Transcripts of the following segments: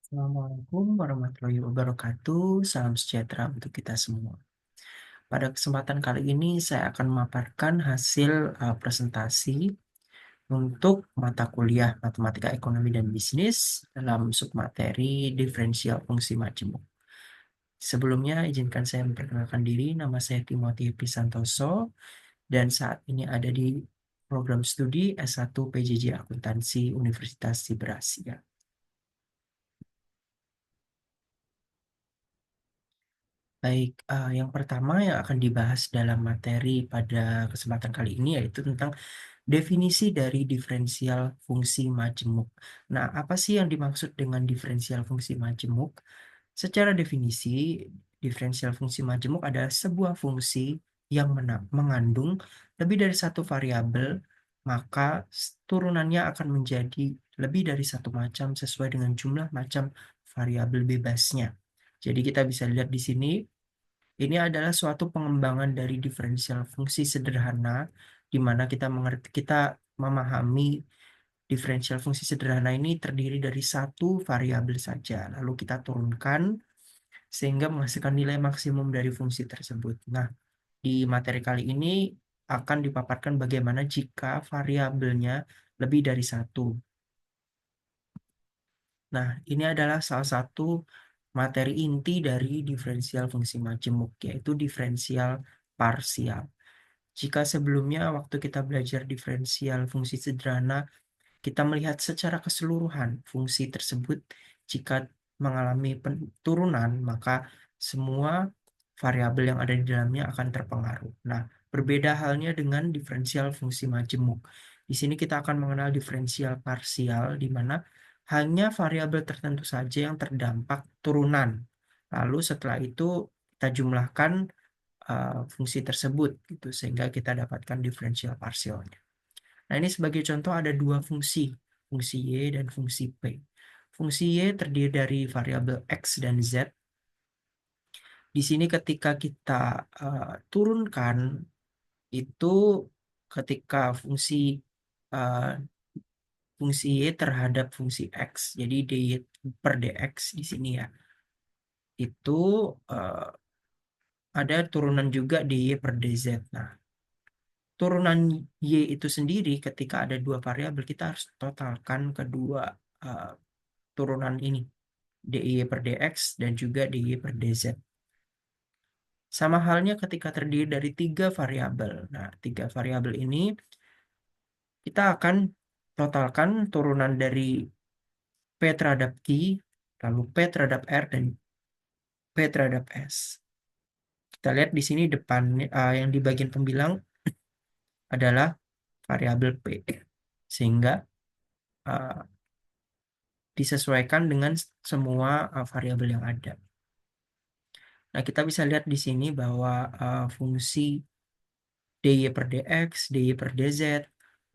Assalamualaikum warahmatullahi wabarakatuh. Salam sejahtera untuk kita semua. Pada kesempatan kali ini saya akan memaparkan hasil presentasi untuk mata kuliah Matematika Ekonomi dan Bisnis dalam submateri diferensial fungsi majemuk. Sebelumnya izinkan saya memperkenalkan diri. Nama saya Timothy Prisantoso dan saat ini ada di program studi S1 PJJ Akuntansi Universitas Siber Asia. Baik, yang pertama yang akan dibahas dalam materi pada kesempatan kali ini yaitu tentang definisi dari diferensial fungsi majemuk. Nah, apa sih yang dimaksud dengan diferensial fungsi majemuk? Secara definisi, diferensial fungsi majemuk adalah sebuah fungsi yang mengandung lebih dari satu variabel, maka turunannya akan menjadi lebih dari satu macam sesuai dengan jumlah macam variabel bebasnya. Jadi kita bisa lihat di sini ini adalah suatu pengembangan dari diferensial fungsi sederhana, di mana kita memahami diferensial fungsi sederhana ini terdiri dari satu variabel saja. Lalu kita turunkan sehingga menghasilkan nilai maksimum dari fungsi tersebut. Nah, di materi kali ini akan dipaparkan bagaimana jika variabelnya lebih dari satu. Nah, ini adalah salah satu materi inti dari diferensial fungsi majemuk, yaitu diferensial parsial. Jika sebelumnya waktu kita belajar diferensial fungsi sederhana, kita melihat secara keseluruhan fungsi tersebut jika mengalami penurunan, maka semua variabel yang ada di dalamnya akan terpengaruh. Nah, berbeda halnya dengan diferensial fungsi majemuk. Di sini kita akan mengenal diferensial parsial, di mana hanya variabel tertentu saja yang terdampak turunan. Lalu setelah itu kita jumlahkan fungsi tersebut gitu sehingga kita dapatkan diferensial parsialnya. Nah, ini sebagai contoh ada dua fungsi Y dan fungsi P. Fungsi Y terdiri dari variabel X dan Z. Di sini ketika kita turunkan itu ketika uh, fungsi Y terhadap fungsi X. Jadi dy per dx di sini ya. Itu uh, ada turunan juga dy per dz. Nah, turunan Y itu sendiri ketika ada dua variabel kita harus totalkan kedua uh, turunan ini dy per dx dan juga dy per dz. Sama halnya ketika terdiri dari tiga variabel. Nah, tiga variabel ini kita akan totalkan turunan dari P terhadap Q, lalu P terhadap R, dan P terhadap S. Kita lihat di sini depan yang di bagian pembilang adalah variabel P. Sehingga uh, disesuaikan dengan semua variabel yang ada. Nah, kita bisa lihat di sini bahwa fungsi dy per dx, dy per dz,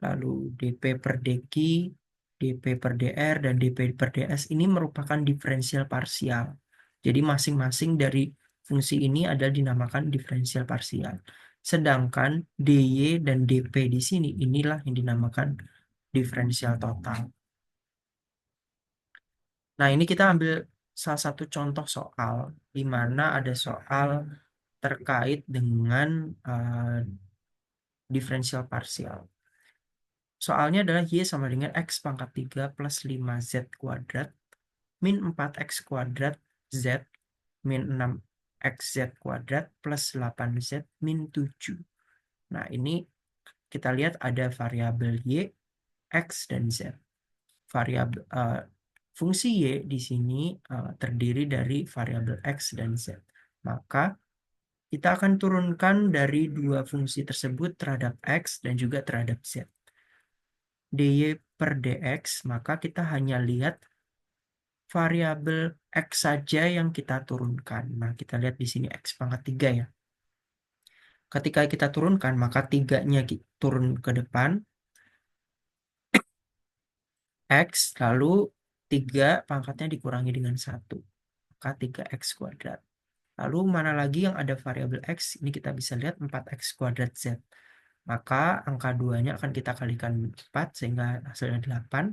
lalu dp per dq, dp per dr, dan dp per ds ini merupakan diferensial parsial. Jadi masing-masing dari fungsi ini adalah dinamakan diferensial parsial. Sedangkan dy dan dp di sini inilah yang dinamakan diferensial total. Nah, ini kita ambil salah satu contoh soal di mana ada soal terkait dengan diferensial parsial. Soalnya adalah Y sama dengan X pangkat 3 plus 5Z kuadrat min 4X kuadrat Z min 6XZ kuadrat plus 8Z min 7. Nah, ini kita lihat ada variabel Y, X, dan Z. Variabel fungsi Y di sini terdiri dari variabel X dan Z. Maka kita akan turunkan dari dua fungsi tersebut terhadap X dan juga terhadap Z. dy per dx, maka kita hanya lihat variabel X saja yang kita turunkan. Nah, kita lihat di sini X pangkat 3 ya. Ketika kita turunkan, maka 3-nya turun ke depan, X, lalu 3 pangkatnya dikurangi dengan 1. Maka 3X kuadrat. Lalu mana lagi yang ada variabel X? Ini kita bisa lihat 4X kuadrat Z. Maka angka 2-nya akan kita kalikan 4 sehingga hasilnya 8.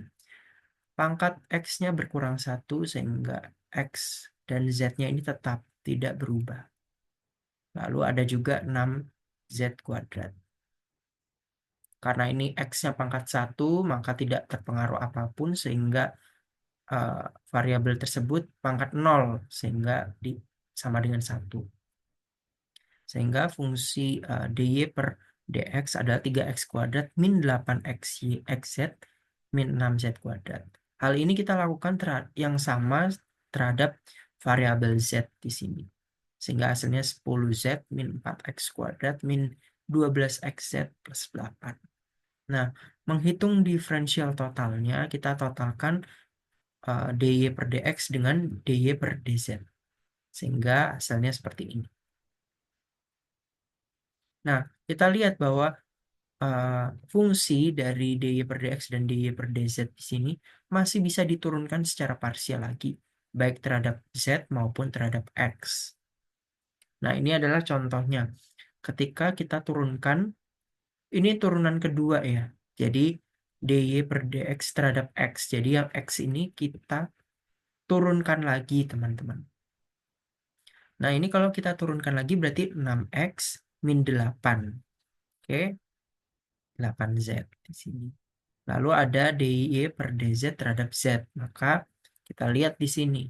pangkat X-nya berkurang 1 sehingga X dan Z-nya ini tetap tidak berubah. Lalu ada juga 6Z kuadrat. Karena ini X-nya pangkat 1, maka tidak terpengaruh apapun sehingga eh, variabel tersebut pangkat 0 sehingga sama dengan 1. Sehingga fungsi dy per dx adalah 3x kuadrat min 8xy xz min 6z kuadrat. Hal ini kita lakukan yang sama terhadap variabel z di sini. Sehingga hasilnya 10z min 4x kuadrat min 12xz plus 8. Nah, menghitung diferensial totalnya, kita totalkan dy per dx dengan dy per dz. Sehingga hasilnya seperti ini. Nah, kita lihat bahwa fungsi dari dy per dx dan dy per dz di sini masih bisa diturunkan secara parsial lagi, baik terhadap z maupun terhadap x. Nah, ini adalah contohnya. Ketika kita turunkan, ini turunan kedua ya. Jadi, dy per dx terhadap x. Jadi, yang x ini kita turunkan lagi, teman-teman. Nah, ini kalau kita turunkan lagi berarti 6x min 8. Oke, 8z di sini. Lalu ada dy per dz terhadap z. Maka kita lihat di sini.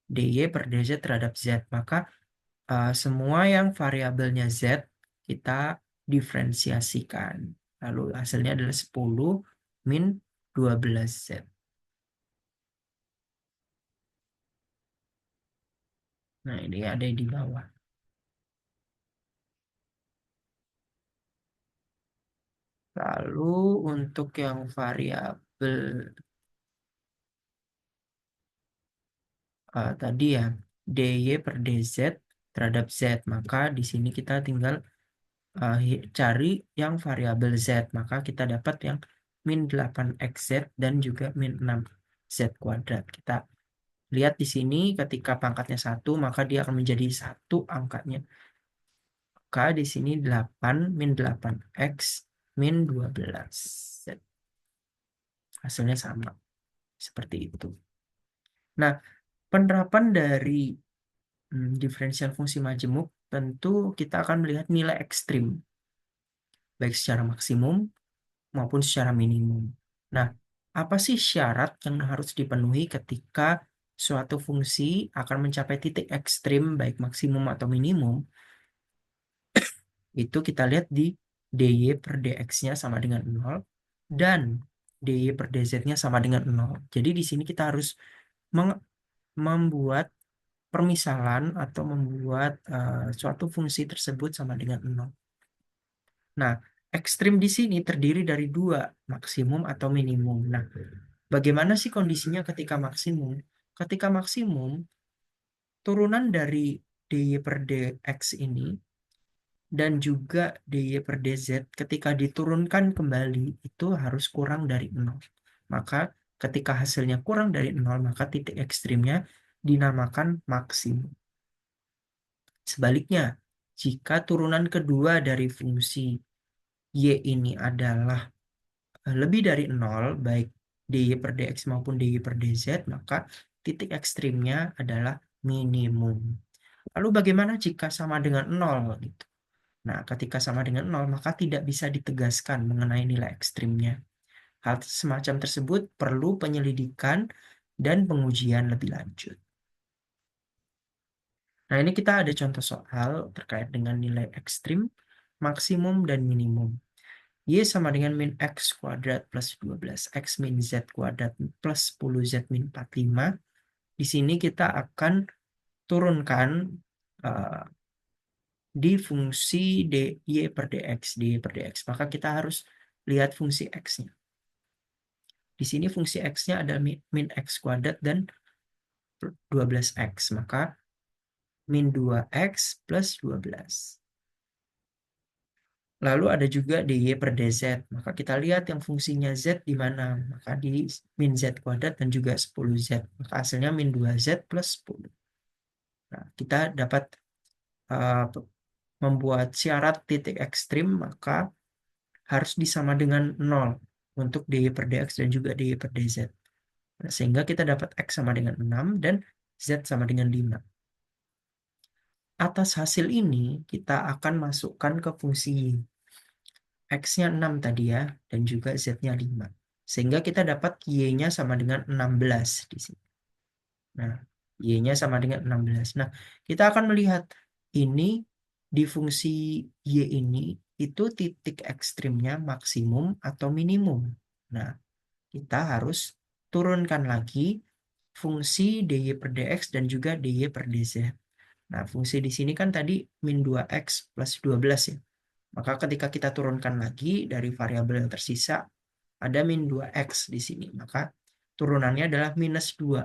dy per dz terhadap z. Maka semua yang variabelnya z kita diferensiasikan. Lalu hasilnya adalah 10 min 12z. Nah, ini ada di bawah. Lalu untuk yang variabel tadi ya, dy per dz terhadap z. Maka di sini kita tinggal cari yang variabel z. Maka kita dapat yang min 8xz dan juga min 6z kuadrat. Kita lihat di sini ketika pangkatnya 1, maka dia akan menjadi 1 angkanya. Maka di sini 8 min 8x min 12z. Hasilnya sama. Seperti itu. Nah, penerapan dari diferensial fungsi majemuk tentu kita akan melihat nilai ekstrim. Baik secara maksimum maupun secara minimum. Nah, apa sih syarat yang harus dipenuhi ketika suatu fungsi akan mencapai titik ekstrim baik maksimum atau minimum? Itu kita lihat di dy per dx-nya sama dengan 0 dan dy per dz-nya sama dengan 0. Jadi di sini kita harus membuat permisalan atau membuat suatu fungsi tersebut sama dengan 0. Nah, ekstrim di sini terdiri dari dua, maksimum atau minimum. Nah, bagaimana sih kondisinya ketika maksimum? Ketika maksimum, turunan dari dy per dx ini dan juga dy per dz ketika diturunkan kembali itu harus kurang dari 0. Maka ketika hasilnya kurang dari 0, maka titik ekstrimnya dinamakan maksimum. Sebaliknya, jika turunan kedua dari fungsi y ini adalah lebih dari 0, baik dy per dx maupun dy per dz, maka titik ekstrimnya adalah minimum. Lalu bagaimana jika sama dengan 0 gitu? Nah, ketika sama dengan 0, maka tidak bisa ditegaskan mengenai nilai ekstrimnya. Hal semacam tersebut perlu penyelidikan dan pengujian lebih lanjut. Nah, ini kita ada contoh soal terkait dengan nilai ekstrim, maksimum, dan minimum. Y sama dengan min x kuadrat plus 12, x min z kuadrat plus 10z min 45. Di sini kita akan turunkan uh, di fungsi dy per dx, dy per dx. Maka kita harus lihat fungsi x-nya. Di sini fungsi x-nya ada min x kuadrat dan 12x. Maka min 2x plus 12. Lalu ada juga dy per dz. Maka kita lihat yang fungsinya z di mana. Maka di min z kuadrat dan juga 10z. Maka hasilnya min 2z plus 10. Nah, kita dapat uh, membuat syarat titik ekstrim, maka harus disama dengan 0 untuk dy per dx dan juga dy per dz. Nah, sehingga kita dapat x sama dengan 6 dan z sama dengan 5. Atas hasil ini, kita akan masukkan ke fungsi y. X-nya 6 tadi ya, dan juga Z-nya 5. Sehingga kita dapat Y-nya sama dengan 16 di sini. Nah, Y-nya sama dengan 16. Nah, kita akan melihat ini di fungsi Y ini itu titik ekstrimnya maksimum atau minimum. Nah, kita harus turunkan lagi fungsi dy per dx dan juga dy per dz. Nah, fungsi di sini kan tadi min 2x plus 12 ya. Maka ketika kita turunkan lagi dari variabel yang tersisa, ada min 2x di sini. Maka turunannya adalah minus 2.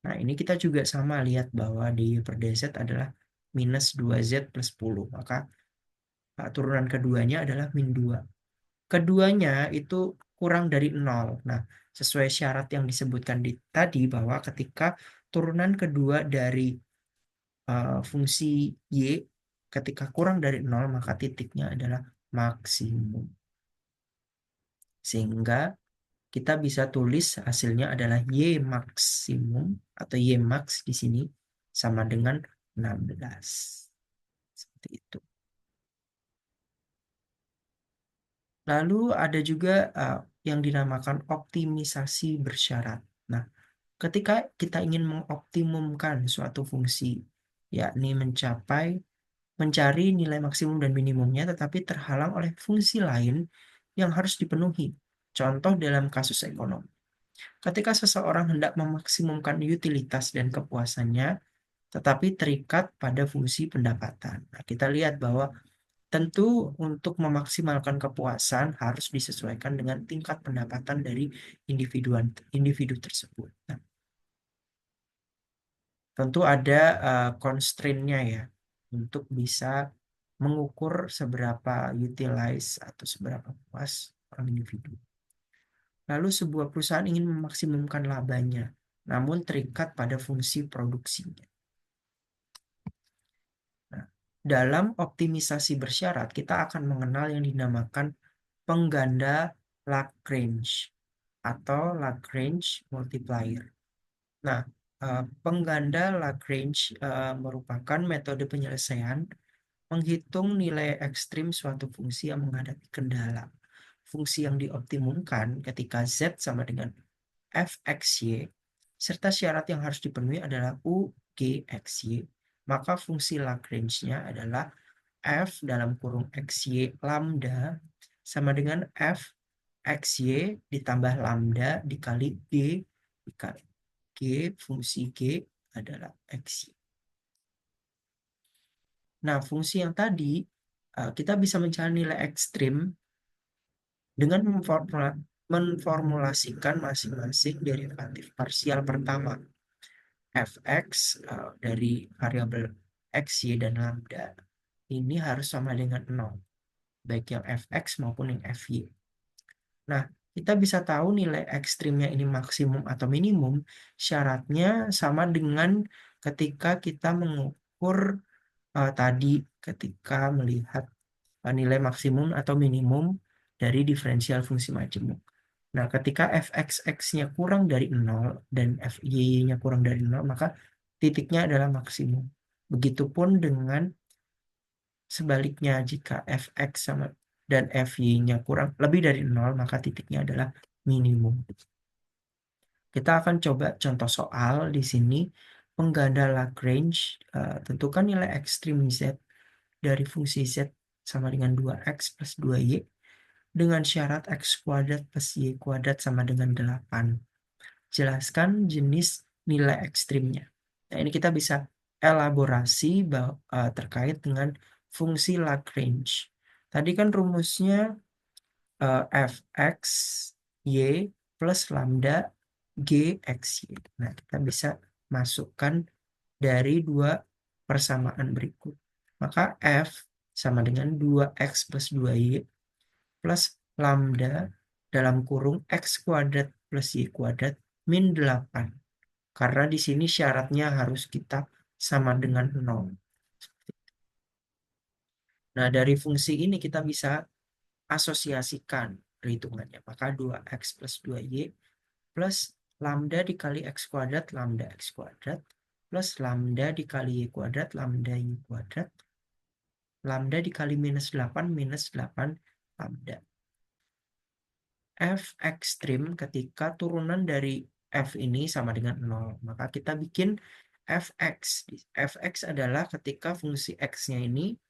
Nah, ini kita juga sama lihat bahwa dy per dz adalah minus 2z plus 10. Maka turunan keduanya adalah min 2. Keduanya itu kurang dari 0. Nah, sesuai syarat yang disebutkan tadi bahwa ketika turunan kedua dari fungsi y ketika kurang dari 0 maka titiknya adalah maksimum. Sehingga kita bisa tulis hasilnya adalah y maksimum atau y max di sini sama dengan 16. Seperti itu. Lalu ada juga yang dinamakan optimisasi bersyarat. Nah, ketika kita ingin mengoptimumkan suatu fungsi, yakni mencari nilai maksimum dan minimumnya, tetapi terhalang oleh fungsi lain yang harus dipenuhi. Contoh dalam kasus ekonomi. Ketika seseorang hendak memaksimumkan utilitas dan kepuasannya, tetapi terikat pada fungsi pendapatan. Nah, kita lihat bahwa tentu untuk memaksimalkan kepuasan harus disesuaikan dengan tingkat pendapatan dari individu tersebut. Nah, tentu ada constraint-nya ya untuk bisa mengukur seberapa utilize atau seberapa puas orang individu. Lalu sebuah perusahaan ingin memaksimumkan labanya, namun terikat pada fungsi produksinya. Nah, dalam optimisasi bersyarat, kita akan mengenal yang dinamakan pengganda Lagrange atau Lagrange multiplier. Nah, pengganda Lagrange merupakan metode penyelesaian menghitung nilai ekstrim suatu fungsi yang menghadapi kendala. Fungsi yang dioptimumkan ketika Z sama dengan fxy, serta syarat yang harus dipenuhi adalah ugxy, maka fungsi Lagrange-nya adalah f dalam kurung xy lambda sama dengan f xy ditambah lambda dikali g dikali g, fungsi g adalah xy. Nah, fungsi yang tadi kita bisa mencari nilai ekstrim dengan memformulasikan masing-masing derivatif parsial pertama. Fx dari variabel xy dan lambda ini harus sama dengan 0. Baik yang fx maupun yang fy. Nah, kita bisa tahu nilai ekstrimnya ini maksimum atau minimum. Syaratnya sama dengan ketika kita mengukur tadi ketika melihat nilai maksimum atau minimum dari diferensial fungsi majemuk. Nah, ketika fx-nya kurang dari 0 dan fy-nya kurang dari 0, maka titiknya adalah maksimum. Begitupun dengan sebaliknya, jika fx sama dan fy-nya kurang lebih dari 0, maka titiknya adalah minimum. Kita akan coba contoh soal di sini. Pengganda Lagrange, tentukan nilai ekstrim z dari fungsi z sama dengan 2x plus 2y dengan syarat x kuadrat plus y kuadrat sama dengan 8. Jelaskan jenis nilai ekstrimnya. Nah, ini kita bisa elaborasi terkait dengan fungsi Lagrange. Tadi kan rumusnya fx y plus lambda gxy. Nah, kita bisa masukkan dari dua persamaan berikut. Maka f sama dengan 2x plus 2y plus lambda dalam kurung x kuadrat plus y kuadrat min 8. Karena di sini syaratnya harus kita sama dengan 0. Nah, dari fungsi ini kita bisa asosiasikan perhitungannya. Maka 2x plus 2y plus lambda dikali x kuadrat, lambda x kuadrat, plus lambda dikali y kuadrat, lambda y kuadrat, lambda dikali minus 8, minus 8 lambda. F ekstrim ketika turunan dari F ini sama dengan 0. Maka kita bikin Fx. Fx adalah ketika fungsi X-nya ini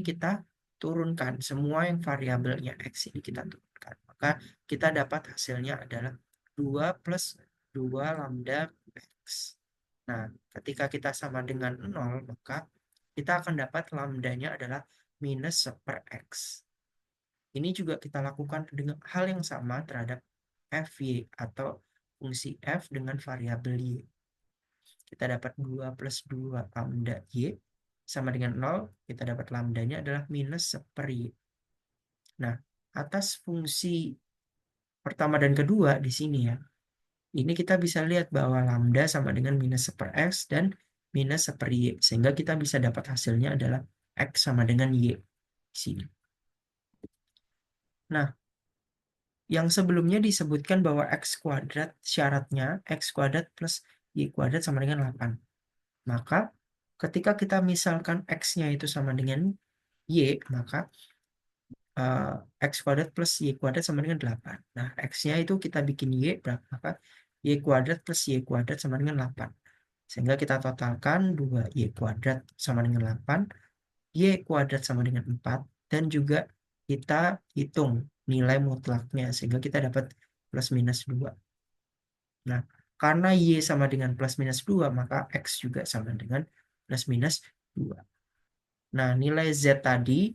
kita turunkan. Semua yang variabelnya X ini kita turunkan. Maka kita dapat hasilnya adalah 2 plus 2 lambda X. Nah, ketika kita sama dengan 0, maka kita akan dapat lambdanya adalah minus 1 X. Ini juga kita lakukan dengan hal yang sama terhadap Fy atau fungsi F dengan variabel Y. Kita dapat 2 plus 2 lambda Y sama dengan 0. Kita dapat lambdanya adalah minus 1 Y. Nah, atas fungsi pertama dan kedua di sini ya, ini kita bisa lihat bahwa lambda sama dengan minus 1 X dan minus 1 Y. Sehingga kita bisa dapat hasilnya adalah X sama dengan Y di sini. Nah, yang sebelumnya disebutkan bahwa x kuadrat syaratnya x kuadrat plus y kuadrat sama dengan 8. Maka ketika kita misalkan x-nya itu sama dengan y, maka x kuadrat plus y kuadrat sama dengan 8. Nah, x-nya itu kita bikin y berapa? Maka y kuadrat plus y kuadrat sama dengan 8. Sehingga kita totalkan 2y kuadrat sama dengan 8, y kuadrat sama dengan 4, dan juga kita hitung nilai mutlaknya, sehingga kita dapat plus minus 2. Nah, karena y sama dengan plus minus 2, maka x juga sama dengan plus minus 2. Nah, nilai z tadi,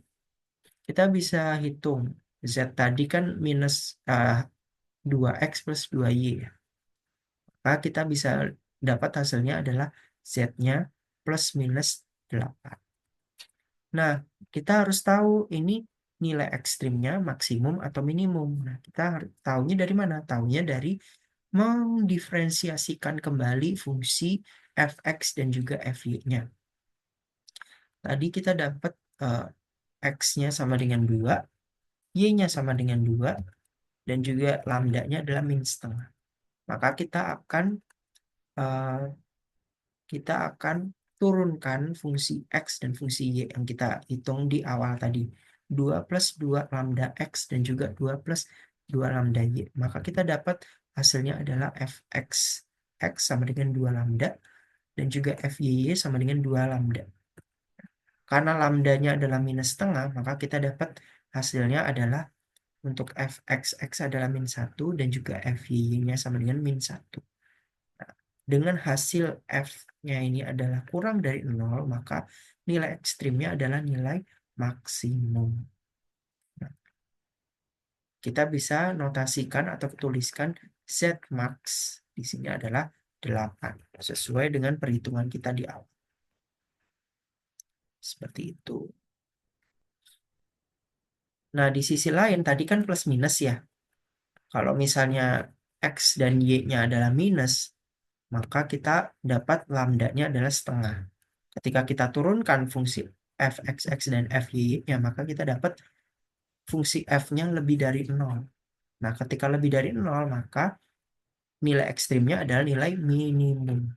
kita bisa hitung. Z tadi kan minus 2x plus 2y. Maka kita bisa dapat hasilnya adalah z-nya plus minus 8. Nah, kita harus tahu ini nilai ekstrimnya maksimum atau minimum. Nah, kita tahunya dari mana? Tahunya dari mendiferensiasikan kembali fungsi fx dan juga fy-nya. Tadi kita dapat x-nya sama dengan 2, y-nya sama dengan 2, dan juga lambda-nya adalah min setengah. Maka kita akan turunkan fungsi x dan fungsi y yang kita hitung di awal tadi. 2 plus 2 lambda x dan juga 2 plus 2 lambda y. Maka kita dapat hasilnya adalah fx. X sama dengan 2 lambda dan juga fy sama dengan 2 lambda. Karena lambdanya adalah minus setengah, maka kita dapat hasilnya adalah untuk fx, x adalah min 1 dan juga fy-nya sama dengan min 1. Dengan hasil F-nya ini adalah kurang dari 0, maka nilai ekstrimnya adalah nilai maksimum. Nah, kita bisa notasikan atau tuliskan Z max di sini adalah 8, sesuai dengan perhitungan kita di awal. Seperti itu. Nah, di sisi lain tadi kan plus minus ya. Kalau misalnya X dan Y-nya adalah minus, maka kita dapat lambdanya adalah setengah. Ketika kita turunkan fungsi fxx dan fy-nya, maka kita dapat fungsi f-nya lebih dari 0. Nah, ketika lebih dari 0, maka nilai ekstrimnya adalah nilai minimum.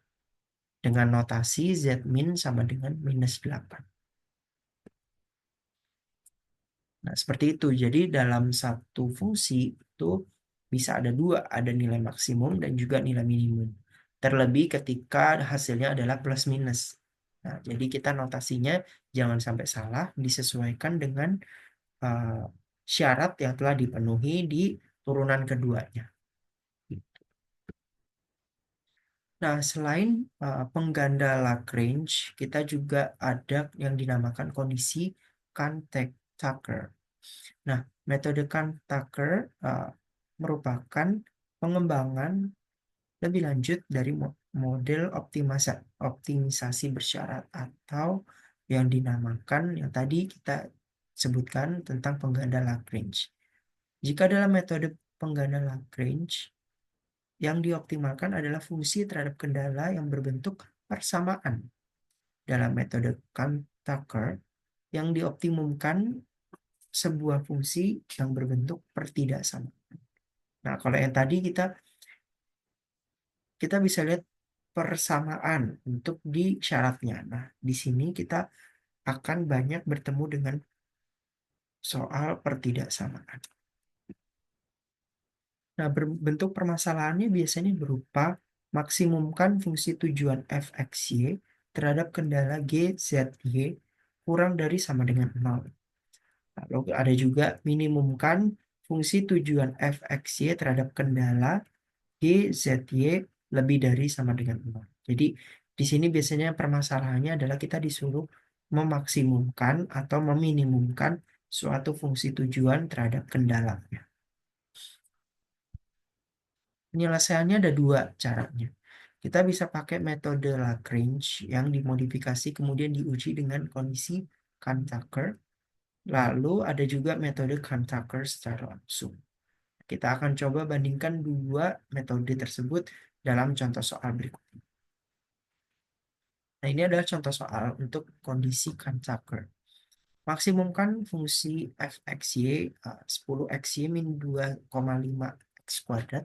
Dengan notasi z min sama dengan minus 8. Nah, seperti itu. Jadi dalam satu fungsi itu bisa ada dua, ada nilai maksimum dan juga nilai minimum. Terlebih ketika hasilnya adalah plus minus. Nah, jadi kita notasinya jangan sampai salah, disesuaikan dengan syarat yang telah dipenuhi di turunan keduanya. Nah, selain pengganda Lagrange, kita juga ada yang dinamakan kondisi Kahn-Tucker. Nah, metode Kahn-Tucker merupakan pengembangan lebih lanjut dari model optimisasi bersyarat atau yang dinamakan yang tadi kita sebutkan tentang pengganda Lagrange. Jika dalam metode pengganda Lagrange, yang dioptimalkan adalah fungsi terhadap kendala yang berbentuk persamaan. Dalam metode Kahn-Tucker, yang dioptimumkan sebuah fungsi yang berbentuk pertidaksamaan. Nah, kalau yang tadi kita bisa lihat persamaan untuk di syaratnya. Nah, di sini kita akan banyak bertemu dengan soal pertidaksamaan. Nah, bentuk permasalahannya biasanya berupa maksimumkan fungsi tujuan f(x,y) terhadap kendala g, z, y kurang dari sama dengan 0. Lalu ada juga minimumkan fungsi tujuan f(x,y) terhadap kendala g, z, y lebih dari sama dengan 0. Jadi di sini biasanya permasalahannya adalah kita disuruh memaksimumkan atau meminimumkan suatu fungsi tujuan terhadap kendalanya. Penyelesaiannya ada dua caranya. Kita bisa pakai metode Lagrange yang dimodifikasi kemudian diuji dengan kondisi Kahn-Tucker. Lalu ada juga metode Kahn-Tucker secara langsung. Kita akan coba bandingkan dua metode tersebut dalam contoh soal berikut ini. Nah, ini adalah contoh soal untuk kondisi Kahn-Tucker. Maksimumkan fungsi f(x,y) 10xy min 2,5 x kuadrat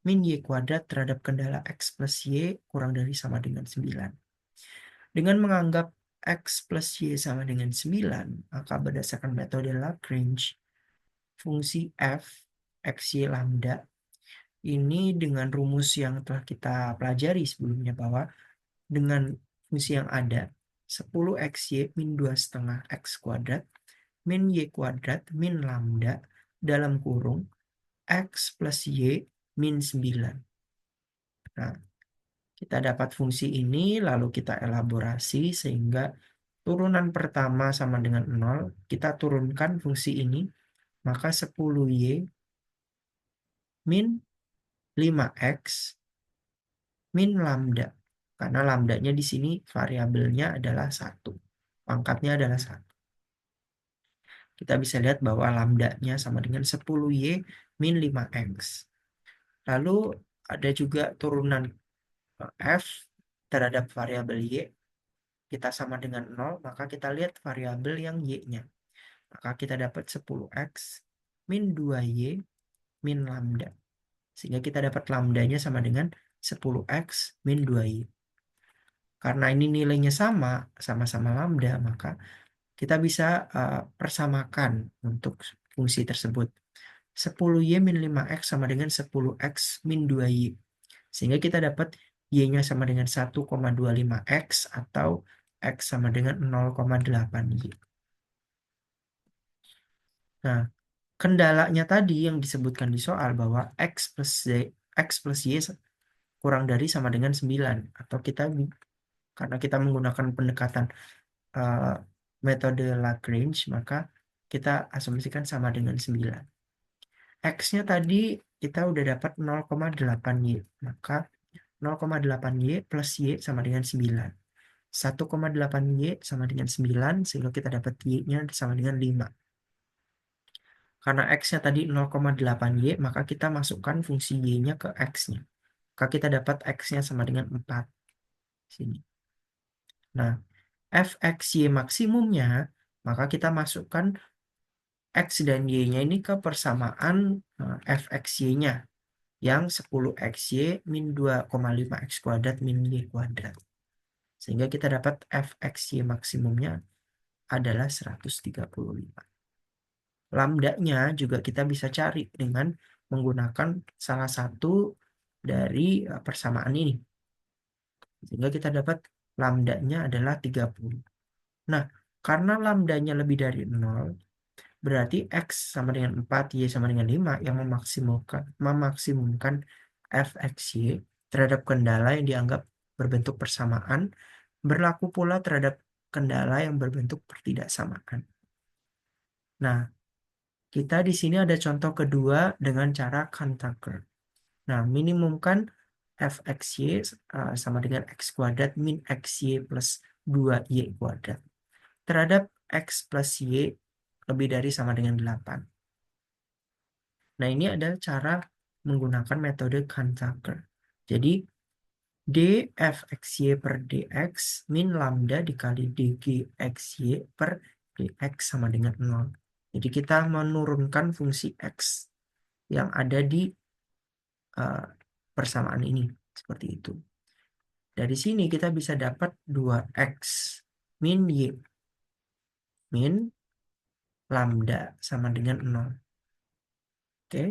min y kuadrat terhadap kendala x plus y kurang dari sama dengan 9. Dengan menganggap x plus y sama dengan 9, maka berdasarkan metode Lagrange, fungsi f xy lambda ini dengan rumus yang telah kita pelajari sebelumnya bahwa dengan fungsi yang ada 10xy min 2,5 x kuadrat min y kuadrat min lambda dalam kurung x plus y min 9. Nah, kita dapat fungsi ini, lalu kita elaborasi sehingga turunan pertama sama dengan 0. Kita turunkan fungsi ini, maka 10y min 5x min lambda. Karena lambdanya di sini variabelnya adalah 1. Pangkatnya adalah 1. Kita bisa lihat bahwa lambdanya sama dengan 10y min 5x. Lalu ada juga turunan f terhadap variabel y. Kita sama dengan 0, maka kita lihat variabel yang y-nya. Maka kita dapat 10x min 2y min lambda. Sehingga kita dapat lambdanya sama dengan 10x min 2y. Karena ini nilainya sama-sama lambda, maka kita bisa persamakan untuk fungsi tersebut. 10y min 5x sama dengan 10x min 2y. Sehingga kita dapat y-nya sama dengan 1,25x atau x sama dengan 0,8y. Nah, kendalanya tadi yang disebutkan di soal bahwa x plus y kurang dari sama dengan 9. Atau karena kita menggunakan pendekatan metode Lagrange, maka kita asumsikan sama dengan 9. X-nya tadi kita udah dapat 0,8y. Maka 0,8y plus y sama dengan 9. 1,8y sama dengan 9, sehingga kita dapat y-nya sama dengan 5. Karena x-nya tadi 0,8y, maka kita masukkan fungsi y-nya ke x-nya. Maka kita dapat x-nya sama dengan 4. Sini. Nah, f(x,y) maksimumnya, maka kita masukkan x dan y-nya ini ke persamaan f(x,y)-nya yang 10xy min 2,5 x kuadrat min y kuadrat. Sehingga kita dapat f(x,y) maksimumnya adalah 135. Lambdanya juga kita bisa cari dengan menggunakan salah satu dari persamaan ini. Sehingga kita dapat lambdanya adalah 30. Nah, karena lambdanya lebih dari 0, berarti x sama dengan 4, y sama dengan 5 yang memaksimumkan f(x,y) terhadap kendala yang dianggap berbentuk persamaan, berlaku pula terhadap kendala yang berbentuk pertidaksamaan. Nah, kita di sini ada contoh kedua dengan cara Kahn-Tucker. Nah, minimumkan f(x,y) sama dengan x kuadrat min xy plus 2y kuadrat terhadap x plus y lebih dari sama dengan 8. Nah, ini adalah cara menggunakan metode Kahn-Tucker. Jadi, dfxy per dx min lambda dikali dgxy per dx sama dengan 0. Jadi kita menurunkan fungsi X yang ada di uh, persamaan ini. Seperti itu. Dari sini kita bisa dapat 2X min Y min lambda sama dengan 0. Oke.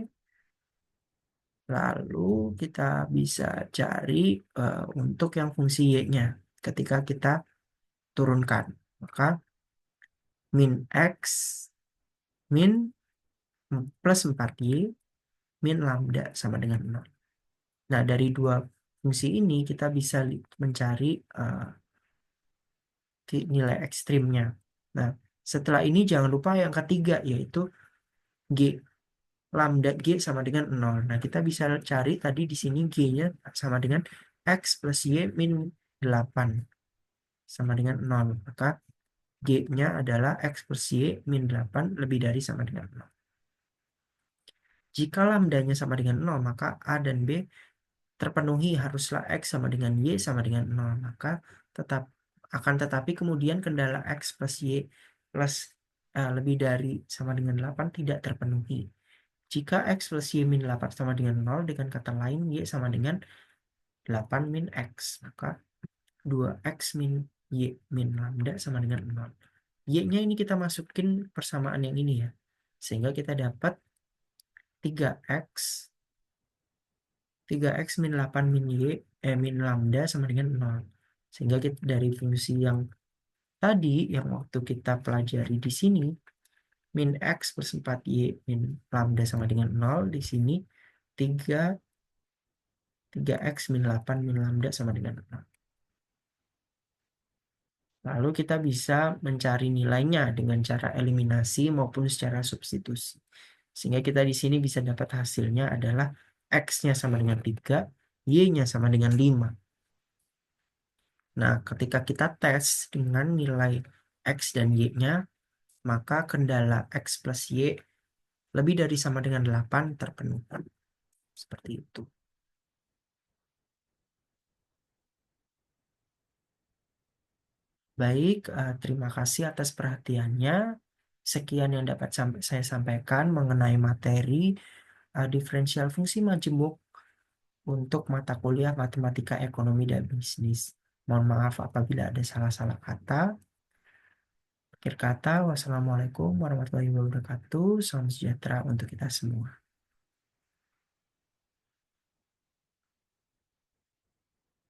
Lalu kita bisa cari untuk yang fungsi Y-nya ketika kita turunkan. Maka min X min plus 4Y min lambda sama dengan 0. Nah, dari dua fungsi ini kita bisa mencari nilai ekstrimnya. Nah, setelah ini jangan lupa yang ketiga, yaitu G. Lambda G sama dengan 0. Nah, kita bisa cari tadi di sini G-nya sama dengan X plus Y min 8 sama dengan 0. Maka G-nya adalah X plus Y min 8 lebih dari sama dengan 0. Jika lambdanya sama dengan 0, maka A dan B terpenuhi, haruslah X sama dengan Y sama dengan 0. Maka tetap akan tetapi kemudian kendala X plus Y plus lebih dari sama dengan 8 tidak terpenuhi. Jika X plus Y min 8 sama dengan 0, dengan kata lain Y sama dengan 8 min X. Maka 2X min Y min lambda sama dengan 0. Y-nya ini kita masukin persamaan yang ini ya. Sehingga kita dapat 3X 3X min 8 min Y min lambda sama dengan 0. Sehingga kita dari fungsi yang tadi yang waktu kita pelajari di sini min X plus 4Y min lambda sama dengan 0, di sini 3X min 8 min lambda sama dengan 0. Lalu kita bisa mencari nilainya dengan cara eliminasi maupun secara substitusi. Sehingga kita di sini bisa dapat hasilnya adalah X-nya sama dengan 3, Y-nya sama dengan 5. Nah, ketika kita tes dengan nilai X dan Y-nya, maka kendala X plus Y lebih dari sama dengan 8 terpenuhi. Seperti itu. Baik, terima kasih atas perhatiannya. Sekian yang dapat saya sampaikan mengenai materi diferensial fungsi majemuk untuk mata kuliah Matematika Ekonomi dan Bisnis. Mohon maaf apabila ada salah-salah kata. Akhir kata, wassalamualaikum warahmatullahi wabarakatuh. Salam sejahtera untuk kita semua.